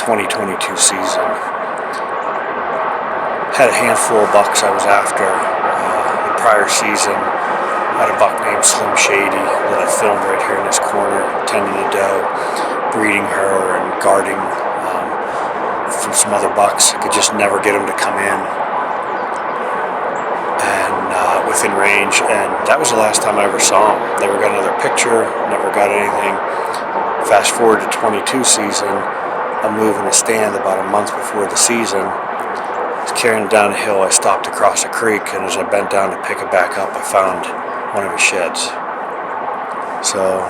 2022 season. Had a handful of bucks I was after. The prior season, I had a buck named Slim Shady that I filmed right here in this corner, tending a doe, breeding her and guarding from some other bucks. I could just never get them to come in and within range, and that was the last time I ever saw them. Never got another picture, never got anything. Fast forward to 22 season, I'm moving a stand about a month before the season. I was carrying it down a hill. I stopped across a creek, and as I bent down to pick it back up, I found one of his sheds. So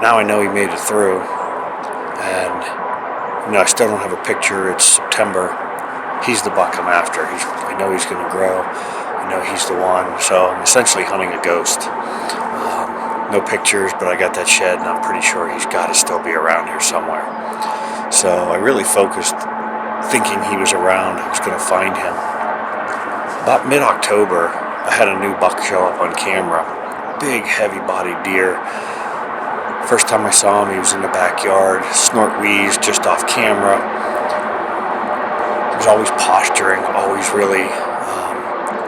now I know he made it through, and I still don't have a picture. It's September. He's the buck I'm after. I know he's going to grow. I know he's the one. So I'm essentially hunting a ghost. No pictures, but I got that shed, and I'm pretty sure he's got to still be around here somewhere. So I really focused, thinking he was around. I was going to find him. About mid-October, I had a new buck show up on camera. Big, heavy-bodied deer. First time I saw him, he was in the backyard, snort wheeze just off camera. He was always posturing, always really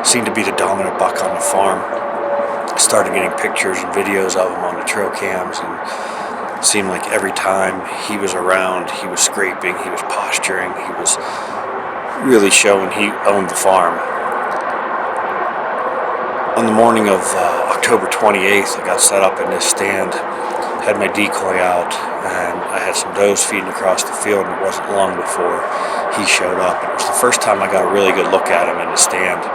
seemed to be the dominant buck on the farm. I started getting pictures and videos of him on the trail cams, and it seemed like every time he was around, he was scraping, he was posturing, he was really showing he owned the farm. On the morning of October 28th, I got set up in this stand, had my decoy out, and I had some does feeding across the field, and it wasn't long before he showed up. It was the first time I got a really good look at him in the stand.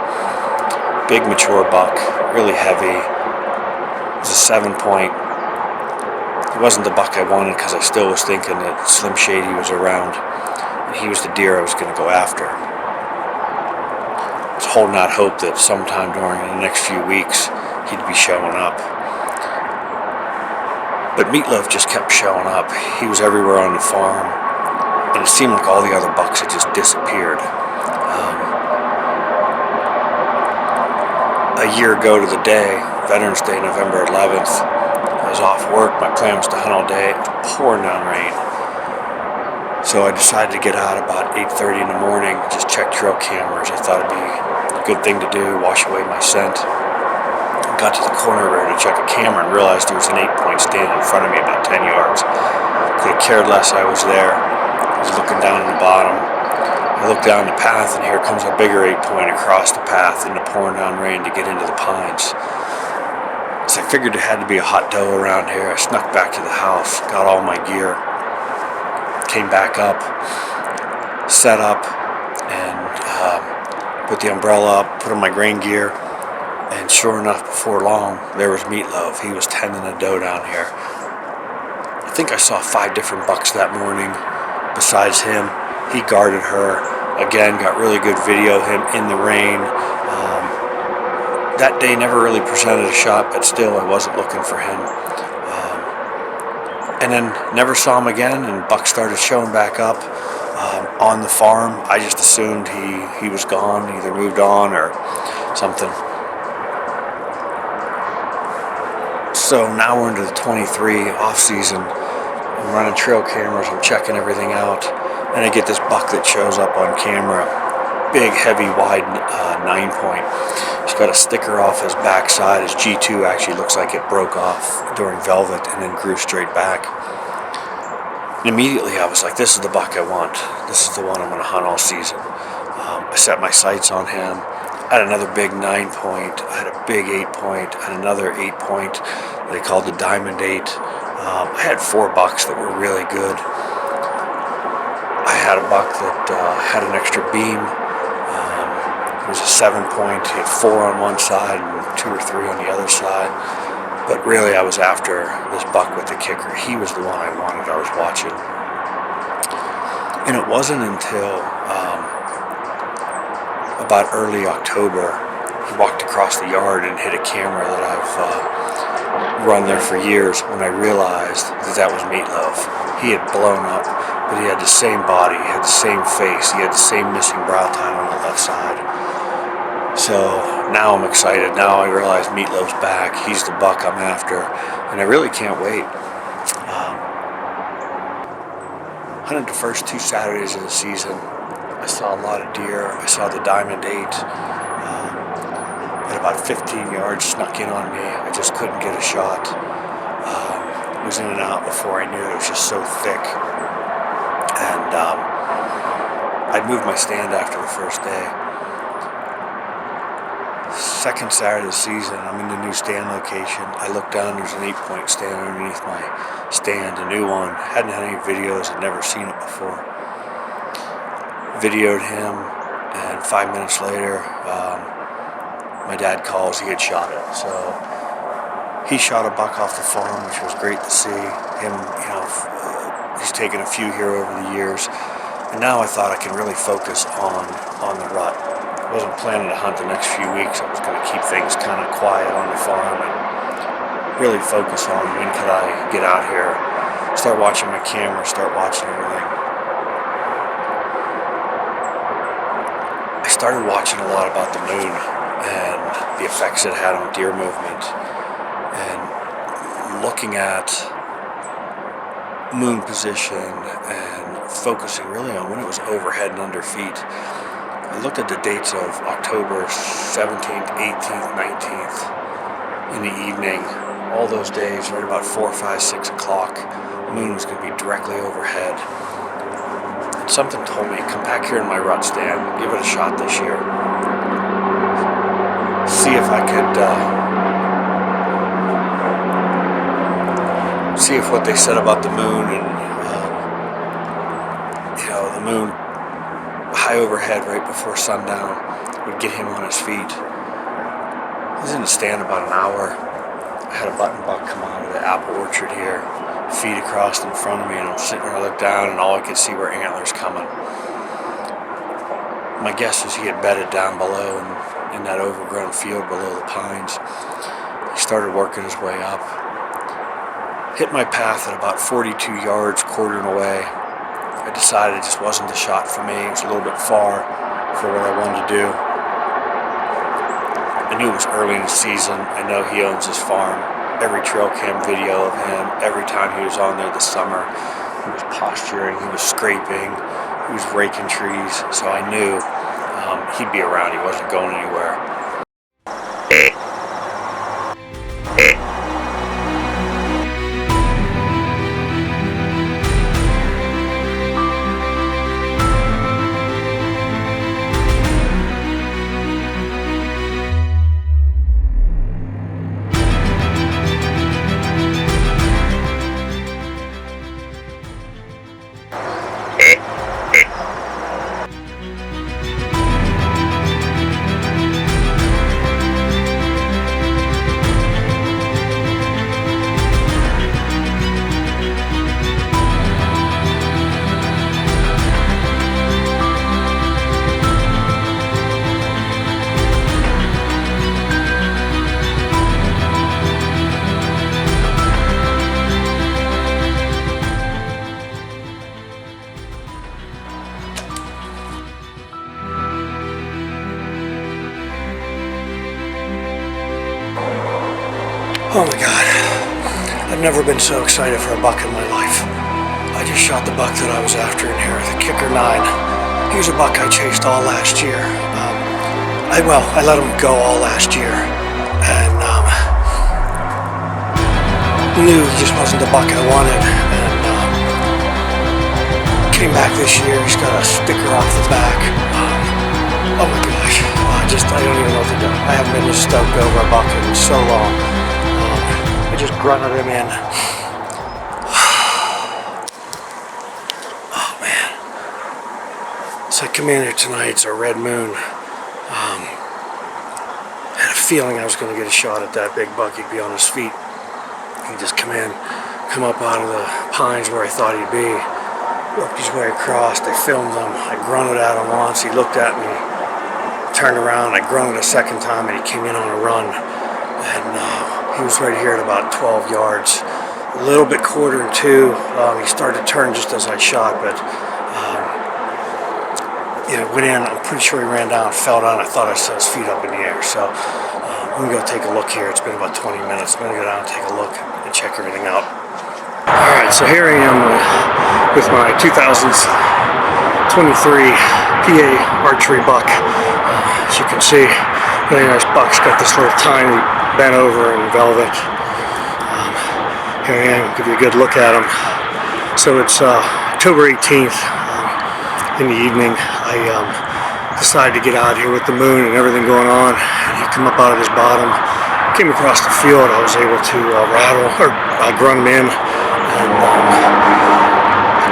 Big mature buck, really heavy. It was a 7-point. It wasn't the buck I wanted because I still was thinking that Slim Shady was around, and he was the deer I was going to go after. I was holding out hope that sometime during the next few weeks he'd be showing up. But Meatloaf just kept showing up. He was everywhere on the farm, and it seemed like all the other bucks had just disappeared. A year ago to the day, Veterans Day, November 11th, I was off work. My plan was to hunt all day. It was pouring down rain. So I decided to get out about 8:30 in the morning, just check trail cameras. I thought it'd be a good thing to do, wash away my scent. Got to the corner ready to check a camera and realized there was an 8-point stand in front of me about 10 yards. Could have cared less I was there. I was looking down at the bottom. I looked down the path, and here comes a bigger 8-point across the path in the pouring down rain to get into the pines. So I figured there had to be a hot doe around here. I snuck back to the house, got all my gear, came back up, set up, and put the umbrella up, put on my grain gear. And sure enough, before long, there was Meatloaf. He was tending a doe down here. I think I saw 5 different bucks that morning. Besides him, he guarded her. Again, got really good video of him in the rain. That day never really presented a shot, but still, I wasn't looking for him. And then never saw him again, and bucks started showing back up on the farm. I just assumed he was gone, either moved on or something. So now we're into the 23 off season. I'm running trail cameras, I'm checking everything out, and I get this buck that shows up on camera. Big, heavy, wide 9-point. He's got a sticker off his backside. His G2 actually looks like it broke off during velvet and then grew straight back. And immediately I was like, this is the buck I want. This is the one I'm going to hunt all season. I set my sights on him. I had another big 9-point, I had a big 8-point, I had another 8-point they called the Diamond 8. I had 4 bucks that were really good. I had a buck that had an extra beam. It was a 7-point, he had 4 on one side and 2 or 3 on the other side. But really I was after this buck with the kicker. He was the one I wanted, I was watching. And it wasn't until about early October, he walked across the yard and hit a camera that I've run there for years when I realized that was Meatloaf. He had blown up, but he had the same body, he had the same face, he had the same missing brow tine on the left side. So now I'm excited. Now I realize Meatloaf's back. He's the buck I'm after, and I really can't wait. Hunted the first 2 Saturdays of the season. I saw a lot of deer. I saw the Diamond 8. At about 15 yards, snuck in on me. I just couldn't get a shot. Was in and out before I knew it. It was just so thick. And I'd moved my stand after the first day. Second Saturday of the season, I'm in the new stand location. I look down, there's an 8-point stand underneath my stand, a new one. Hadn't had any videos, I'd never seen it before. Videoed him, and 5 minutes later, my dad calls, he had shot it. So he shot a buck off the farm, which was great to see him. He's taken a few here over the years, and now I thought I could really focus on the rut. I wasn't planning to hunt the next few weeks. I was going to keep things kind of quiet on the farm and really focus on when could I get out here, start watching my camera, start watching everything. I started watching a lot about the moon and the effects it had on deer movement, and looking at moon position and focusing really on when it was overhead and under feet. I looked at the dates of October 17th, 18th, 19th in the evening. All those days, right about 4, 5, 6 o'clock, the moon was going to be directly overhead. And something told me, come back here in my rut stand, give it a shot this year. See if I could, see if what they said about the moon and, the moon high overhead right before sundown would get him on his feet. I was in the stand about an hour. I had a button buck come out of the apple orchard here, feet across in front of me, and I'm sitting there, I looked down, and all I could see were antlers coming. My guess is he had bedded down below in that overgrown field below the pines. He started working his way up. Hit my path at about 42 yards, quartering away. I decided it just wasn't the shot for me. It was a little bit far for what I wanted to do. I knew it was early in the season. I know he owns his farm. Every trail cam video of him, every time he was on there this summer, he was posturing, he was scraping, he was raking trees. So I knew he'd be around. He wasn't going anywhere. Oh my God, I've never been so excited for a buck in my life. I just shot the buck that I was after in here, the Kicker 9. He was a buck I chased all last year. I let him go all last year, and knew he just wasn't the buck I wanted, and came back this year. He's got a sticker off the back. Oh my gosh, I don't even know what to do. I haven't been this stoked over a buck in so long. I just grunted him in. Oh man. So I come in here tonight, it's a red moon. Had a feeling I was going to get a shot at that big buck. He'd be on his feet. He'd just come up out of the pines where I thought he'd be. Worked his way across, they filmed him. I grunted at him once, he looked at me, turned around, I grunted a second time, and he came in on a run. And he was right here at about 12 yards. A little bit quartering to. He started to turn just as I shot, but went in. I'm pretty sure he ran down, fell down. I thought I saw his feet up in the air. So I'm going to go take a look here. It's been about 20 minutes. I'm going to go down and take a look and check everything out. All right, so here I am. with my 2023 PA archery buck. As you can see, really nice buck's got this little tiny bent over in velvet. Here I am, give you a good look at him. So it's October 18th in the evening. I decided to get out here with the moon and everything going on. And he come up out of his bottom, came across the field. I was able to grunt him in and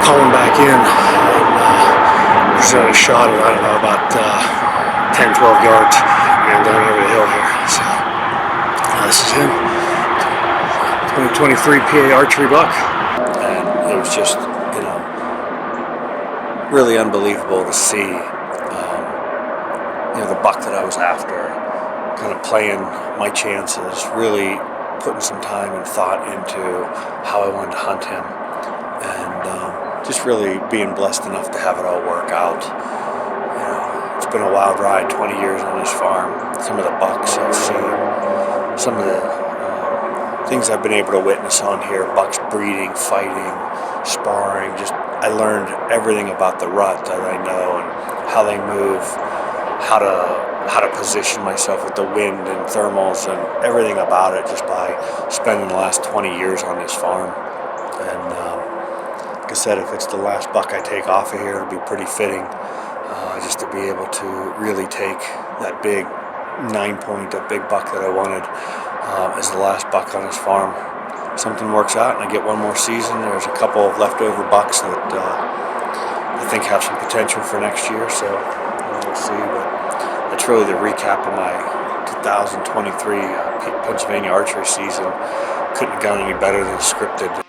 call him back in. And presented a shot at, I don't know, about 10, 12 yards and down over the hill here. So this is him, 2023 PA archery buck. And it was just, really unbelievable to see, the buck that I was after, kind of playing my chances, really putting some time and thought into how I wanted to hunt him, and just really being blessed enough to have it all work out. It's been a wild ride, 20 years on this farm. Some of the bucks I've seen, some of the things I've been able to witness on here, bucks breeding, fighting, sparring, I learned everything about the rut that I know and how they move, how to position myself with the wind and thermals and everything about it just by spending the last 20 years on this farm. And like I said, if it's the last buck I take off of here, it'll be pretty fitting just to be able to really take that big 9-point, that big buck that I wanted as the last buck on this farm. Something works out and I get one more season. There's a couple of leftover bucks that I think have some potential for next year, so we'll see. But that's really the recap of my 2023 Pennsylvania archery season. Couldn't have gone any better than scripted.